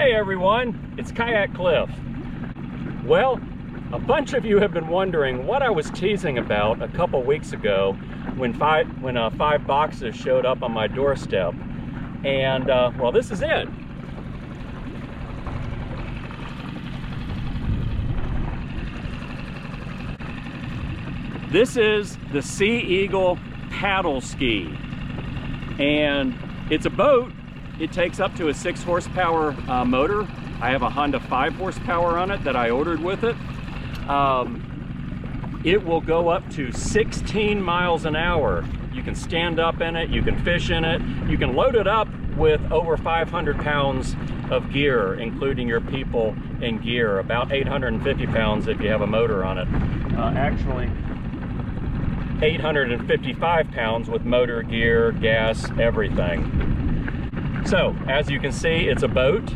Hey everyone, it's Kayak Cliff. Well, a bunch of you have been wondering what I was teasing about a couple weeks ago when five boxes showed up on my doorstep. And well, this is it. This is the Sea Eagle PaddleSki, and it's a boat. It takes up to a 6 horsepower motor. I have a Honda 5 horsepower on it that I ordered with it. It will go up to 16 miles an hour. You can stand up in it, you can fish in it, you can load it up with over 500 pounds of gear, including your people and gear, about 850 pounds if you have a motor on it. Actually, 855 pounds with motor, gear, gas, everything. So, as you can see, it's a boat.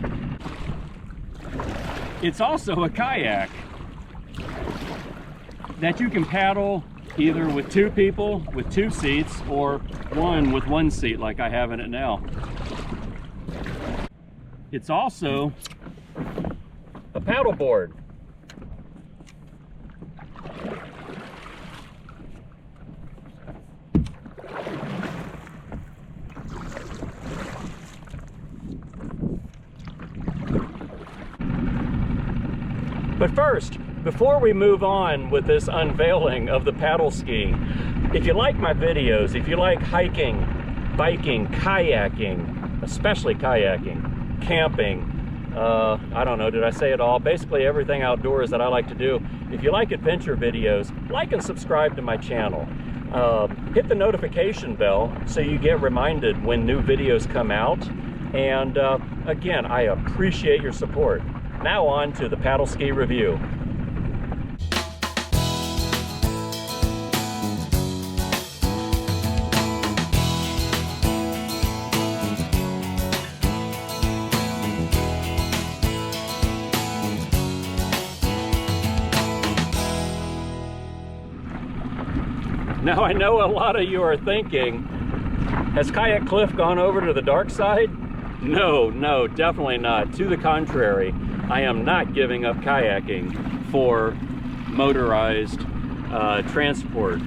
It's also a kayak that you can paddle either with 2 people with 2 seats or one with 1 seat like I have in it now. It's also a paddleboard. But first, before we move on with this unveiling of the PaddleSki, if you like my videos, if you like hiking, biking, kayaking, especially kayaking, camping, I don't know, did I say it all? Basically everything outdoors that I like to do. If you like adventure videos, like and subscribe to my channel. Hit the notification bell so you get reminded when new videos come out. And again, I appreciate your support. Now on to the PaddleSki review. Now I know a lot of you are thinking, has Kayak Cliff gone over to the dark side? No, definitely not. To the contrary. I am not giving up kayaking for motorized transport.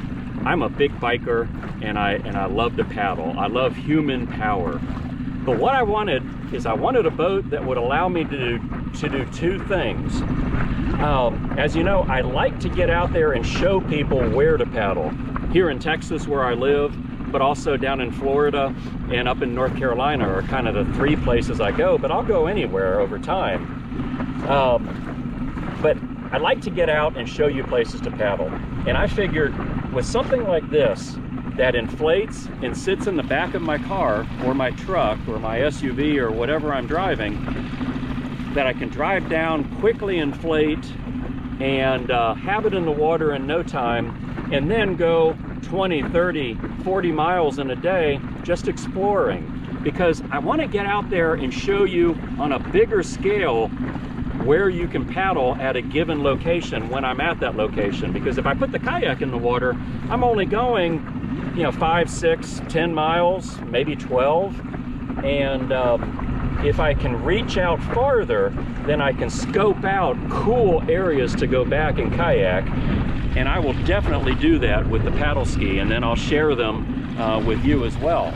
I'm a big biker and I love to paddle. I love human power. But what I wanted is I wanted a boat that would allow me to do 2 things. As you know, I like to get out there and show people where to paddle. Here in Texas where I live, but also down in Florida and up in North Carolina are kind of the 3 places I go, but I'll go anywhere over time. But I like to get out and show you places to paddle. And I figured with something like this that inflates and sits in the back of my car or my truck or my SUV or whatever I'm driving, that I can drive down, quickly inflate, and have it in the water in no time, and then go 20, 30, 40 miles in a day just exploring. Because I want to get out there and show you on a bigger scale where you can paddle at a given location when I'm at that location. Because if I put the kayak in the water, I'm only going, 5, 6, 10 miles, maybe 12. And if I can reach out farther, then I can scope out cool areas to go back and kayak. And I will definitely do that with the PaddleSki, and then I'll share them with you as well.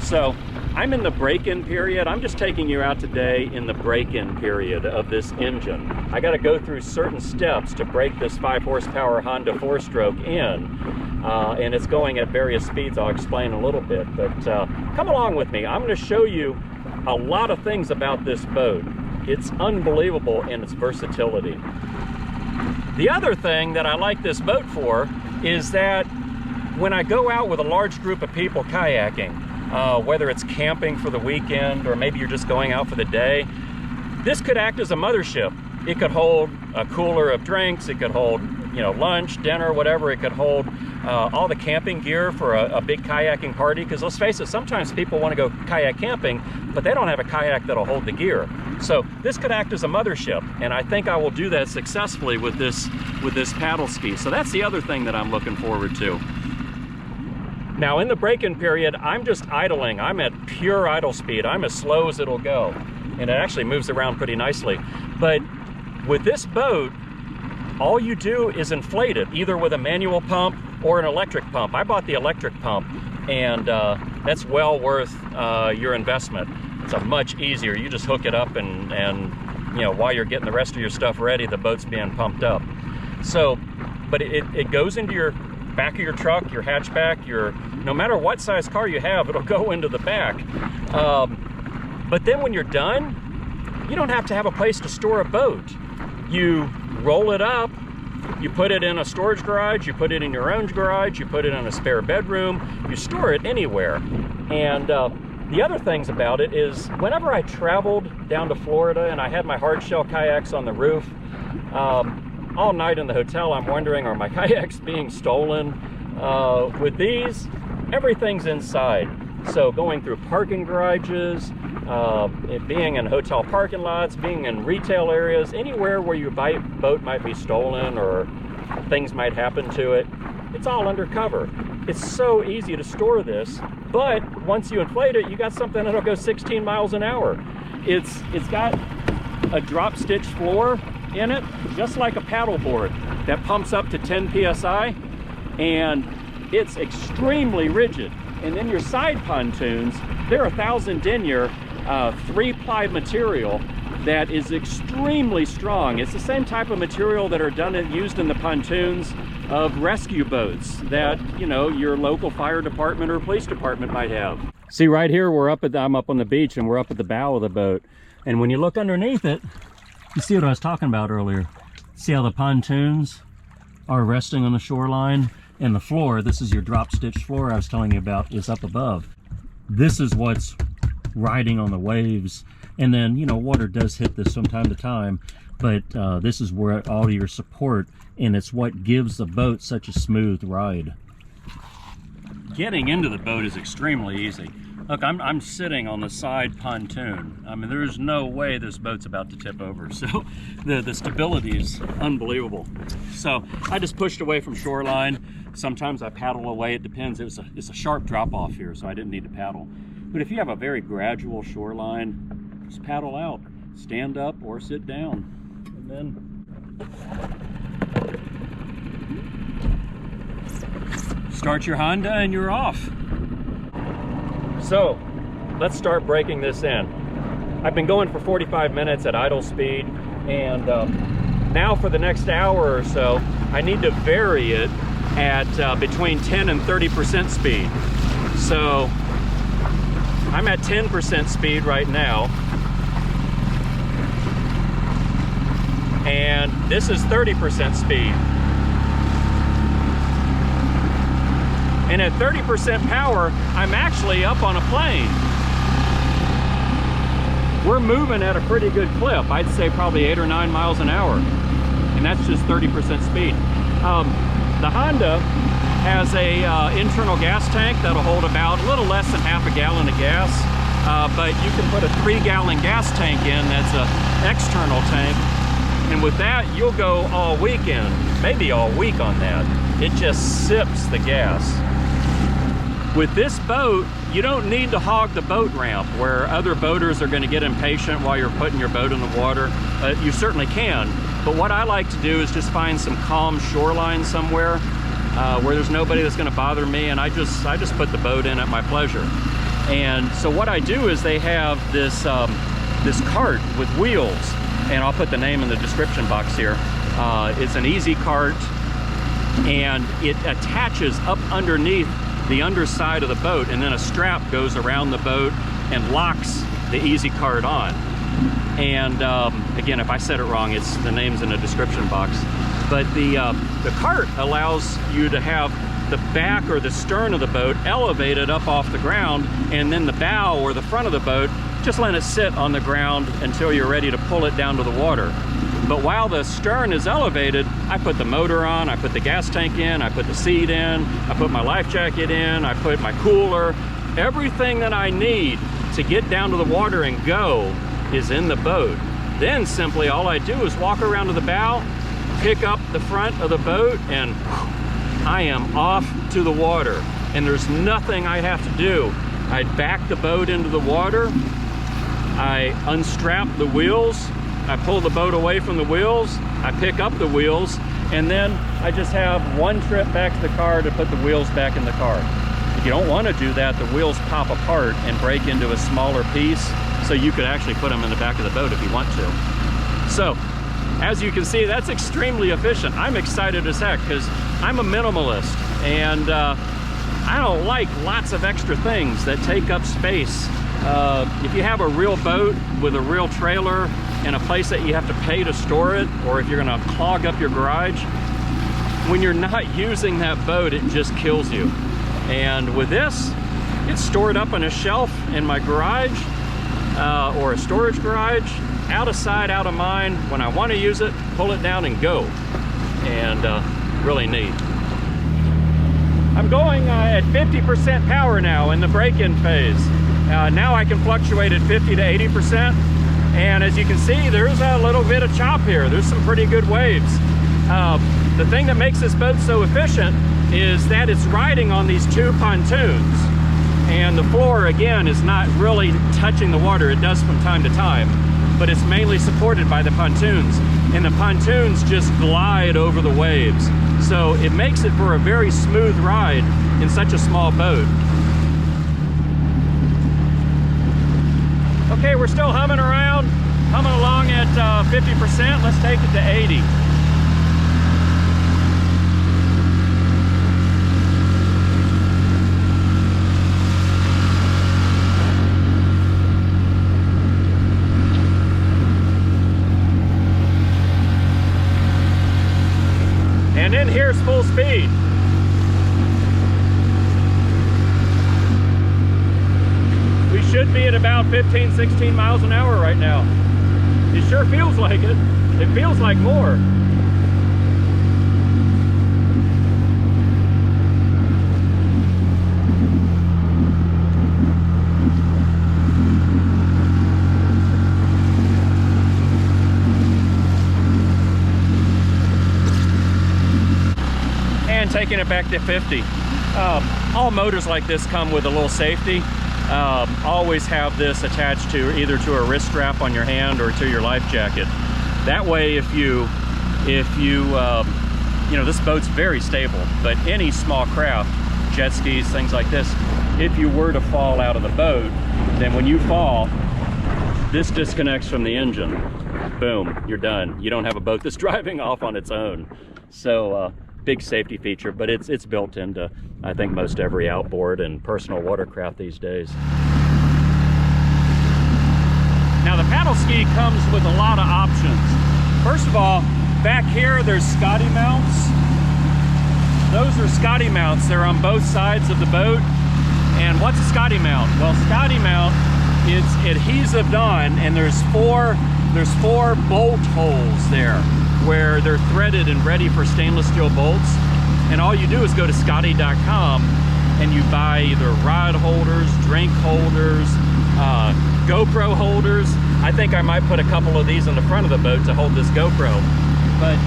So I'm in the break-in period. I'm just taking you out today in the break-in period of this engine. I got to go through certain steps to break this 5 horsepower Honda 4-stroke in, and it's going at various speeds. I'll explain a little bit, but come along with me. I'm going to show you a lot of things about this boat. It's unbelievable in its versatility. The other thing that I like this boat for is that when I go out with a large group of people kayaking, whether it's camping for the weekend or maybe you're just going out for the day, this could act as a mothership. It could hold a cooler of drinks, it could hold lunch, dinner, whatever. It could hold all the camping gear for a big kayaking party, because let's face it, sometimes people want to go kayak camping, but they don't have a kayak that'll hold the gear. So this could act as a mothership, and I think I will do that successfully with this PaddleSki. So that's the other thing that I'm looking forward to. Now in the break-in period, I'm just idling. I'm at pure idle speed. I'm as slow as it'll go. and it actually moves around pretty nicely. But with this boat, all you do is inflate it, either with a manual pump or an electric pump. I bought the electric pump, and that's well worth your investment. It's a much easier. You just hook it up, and you know, while you're getting the rest of your stuff ready, the boat's being pumped up. So, but it goes into your back of your truck, your hatchback, no matter what size car you have, it'll go into the back. But then when you're done, you don't have to have a place to store a boat. You roll it up, you put it in a storage garage, you put it in your own garage, you put it in a spare bedroom, you store it anywhere. And the other things about it is, whenever I traveled down to Florida and I had my hard shell kayaks on the roof, all night in the hotel I'm wondering, are my kayaks being stolen? With these, everything's inside. So going through parking garages, being in hotel parking lots, being in retail areas, anywhere where your boat might be stolen or things might happen to it, it's all undercover. It's so easy to store this, but once you inflate it, you got something that'll go 16 miles an hour. It's got a drop stitch floor in it, just like a paddleboard, that pumps up to 10 psi, and it's extremely rigid. And then your side pontoons, they're 1,000 denier 3-ply material that is extremely strong. It's the same type of material that are used in the pontoons of rescue boats that, you know, your local fire department or police department might have. See, right here, I'm up on the beach, and we're up at the bow of the boat. And when you look underneath it, you see what I was talking about earlier. See how the pontoons are resting on the shoreline, and the floor, this is your drop stitch floor I was telling you about, is up above. This is what's riding on the waves. And then, you know, water does hit this from time to time, but this is where all your support, and it's what gives the boat such a smooth ride. Getting into the boat is extremely easy. Look, I'm sitting on the side pontoon. I mean, there's no way this boat's about to tip over. So the stability is unbelievable. So I just pushed away from shoreline. Sometimes I paddle away, it depends. It's a sharp drop off here, so I didn't need to paddle. But if you have a very gradual shoreline, just paddle out. Stand up or sit down. And then start your Honda and you're off. So let's start breaking this in. I've been going for 45 minutes at idle speed, and now for the next hour or so, I need to vary it at between 10 and 30% speed. So I'm at 10% speed right now, and this is 30% speed. And at 30% power, I'm actually up on a plane. We're moving at a pretty good clip. I'd say probably 8 or 9 miles an hour. And that's just 30% speed. The Honda has a internal gas tank that'll hold about a little less than half a gallon of gas. But you can put a 3-gallon gas tank in that's an external tank. And with that, you'll go all weekend, maybe all week on that. It just sips the gas. With this boat, you don't need to hog the boat ramp where other boaters are going to get impatient while you're putting your boat in the water. You certainly can, but what I like to do is just find some calm shoreline somewhere where there's nobody that's going to bother me, and I just put the boat in at my pleasure. And so what I do is they have this this cart with wheels, and I'll put the name in the description box here. It's an easy cart, and it attaches up underneath the underside of the boat, and then a strap goes around the boat and locks the easy cart on. And again, if I said it wrong, it's the name's in the description box. But the cart allows you to have the back or the stern of the boat elevated up off the ground, and then the bow or the front of the boat, just let it sit on the ground until you're ready to pull it down to the water. But while the stern is elevated, I put the motor on, I put the gas tank in, I put the seat in, I put my life jacket in, I put my cooler. Everything that I need to get down to the water and go is in the boat. Then simply all I do is walk around to the bow, pick up the front of the boat, and I am off to the water. And there's nothing I have to do. I back the boat into the water, I unstrap the wheels, I pull the boat away from the wheels, I pick up the wheels, and then I just have one trip back to the car to put the wheels back in the car. If you don't want to do that, the wheels pop apart and break into a smaller piece, so you could actually put them in the back of the boat if you want to. So, as you can see, that's extremely efficient. I'm excited as heck because I'm a minimalist, and I don't like lots of extra things that take up space. If you have a real boat with a real trailer and a place that you have to pay to store it, or if you're gonna clog up your garage, when you're not using that boat, it just kills you. And with this, it's stored up on a shelf in my garage, or a storage garage, out of sight, out of mind. When I want to use it, pull it down and go. And really neat. I'm going at 50% power now in the break-in phase. Now I can fluctuate at 50 to 80%. And as you can see, there's a little bit of chop here. There's some pretty good waves. The thing that makes this boat so efficient is that it's riding on these two pontoons. And the floor, again, is not really touching the water. It does from time to time, but it's mainly supported by the pontoons. And the pontoons just glide over the waves. So it makes it for a very smooth ride in such a small boat. Okay, we're still humming around, humming along at 50%. Let's take it to 80. And then here's full speed. We should be at about 15, 16 miles an hour right now. It sure feels like it. It feels like more. And taking it back to 50. All motors like this come with a little safety. Always have this attached to either to a wrist strap on your hand or to your life jacket. That way, if you know, this boat's very stable, but any small craft, jet skis, things like this, if you were to fall out of the boat, then when you fall, this disconnects from the engine. Boom, you're done. You don't have a boat that's driving off on its own. So, big safety feature, but it's built into, I think, most every outboard and personal watercraft these days. Now the paddle ski comes with a lot of options. First of all, back here there's Scotty mounts. Those are Scotty mounts. They're on both sides of the boat. And what's a Scotty mount? Well, Scotty mount, it's adhesived on, and there's four bolt holes there where they're threaded and ready for stainless steel bolts. And all you do is go to Scotty.com and you buy either rod holders, drink holders, GoPro holders. I think I might put a couple of these in the front of the boat to hold this GoPro. But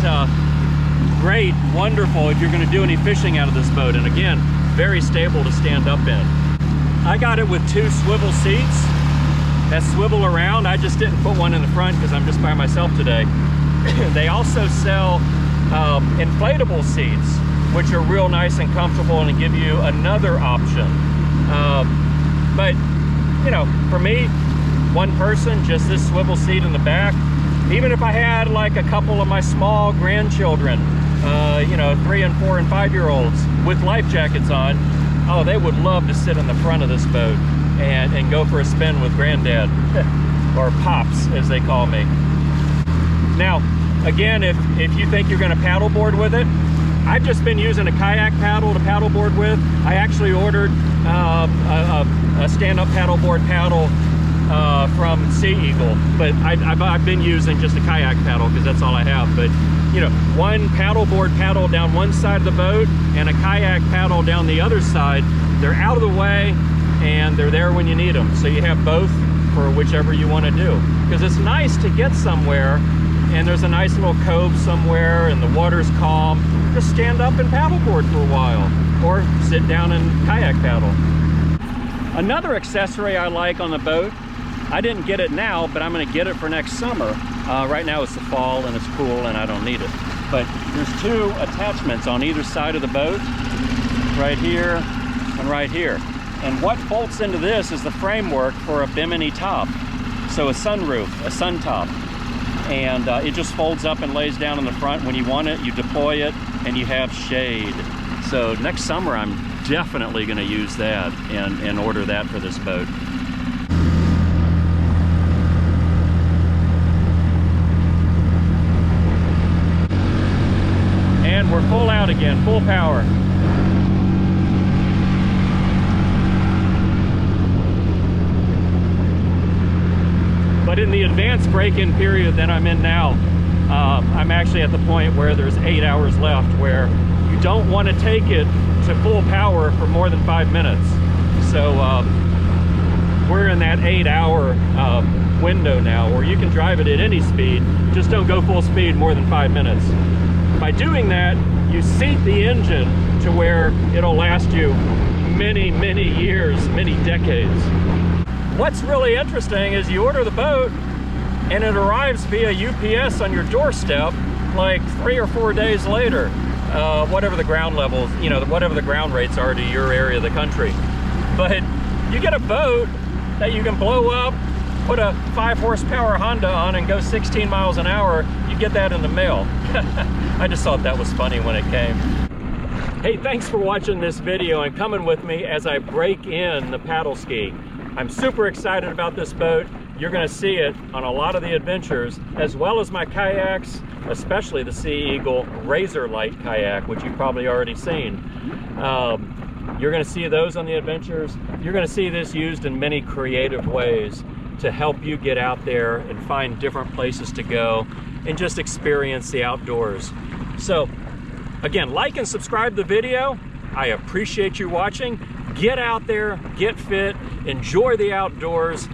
great, wonderful if you're gonna do any fishing out of this boat. And again, very stable to stand up in. I got it with 2 swivel seats that swivel around. I just didn't put one in the front because I'm just by myself today. They also sell inflatable seats, which are real nice and comfortable and give you another option. But, you know, for me, one person, just this swivel seat in the back. Even if I had like a couple of my small grandchildren, you know, 3 and 4 and 5-year-olds with life jackets on, oh, they would love to sit in the front of this boat and go for a spin with Granddad, or Pops, as they call me. Now, again, if you think you're gonna paddleboard with it, I've just been using a kayak paddle to paddleboard with. I actually ordered a stand-up paddleboard paddle from Sea Eagle, but I've been using just a kayak paddle because that's all I have. But you know, one paddleboard paddle down one side of the boat and a kayak paddle down the other side. They're out of the way and they're there when you need them. So you have both for whichever you want to do. Because it's nice to get somewhere and there's a nice little cove somewhere and the water's calm. Just stand up and paddleboard for a while, or sit down and kayak paddle. Another accessory I like on the boat I didn't get it now, but I'm going to get it for next summer. Right now it's the fall and it's cool and I don't need it. But there's two attachments on either side of the boat, right here and right here. And what bolts into this is the framework for a bimini top. So a sunroof, a sun top. And it just folds up and lays down in the front. When you want it, you deploy it and you have shade. So next summer I'm definitely going to use that and order that for this boat. And we're full out again, full power. But in the advanced break-in period that I'm in now, I'm actually at the point where there's 8 hours left, where you don't want to take it to full power for more than 5 minutes. So we're in that 8-hour window now where you can drive it at any speed, just don't go full speed more than 5 minutes. By doing that, you seat the engine to where it'll last you many, many years, many decades. What's really interesting is you order the boat and it arrives via UPS on your doorstep like 3 or 4 days later, whatever the ground levels, you know, whatever the ground rates are to your area of the country. But you get a boat that you can blow up, put a 5 horsepower Honda on and go 16 miles an hour, you get that in the mail. I just thought that was funny when it came. Hey, thanks for watching this video and coming with me as I break in the PaddleSki. I'm super excited about this boat. You're gonna see it on a lot of the adventures, as well as my kayaks, especially the Sea Eagle Razor Light kayak, which you've probably already seen. You're gonna see those on the adventures. You're gonna see this used in many creative ways to help you get out there and find different places to go and just experience the outdoors. So again, like and subscribe to the video. I appreciate you watching. Get out there, get fit, enjoy the outdoors,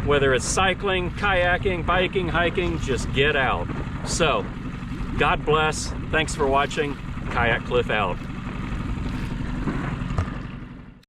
whether it's cycling, kayaking, biking, hiking, just get out. So, God bless. Thanks for watching. Kayak Cliff out.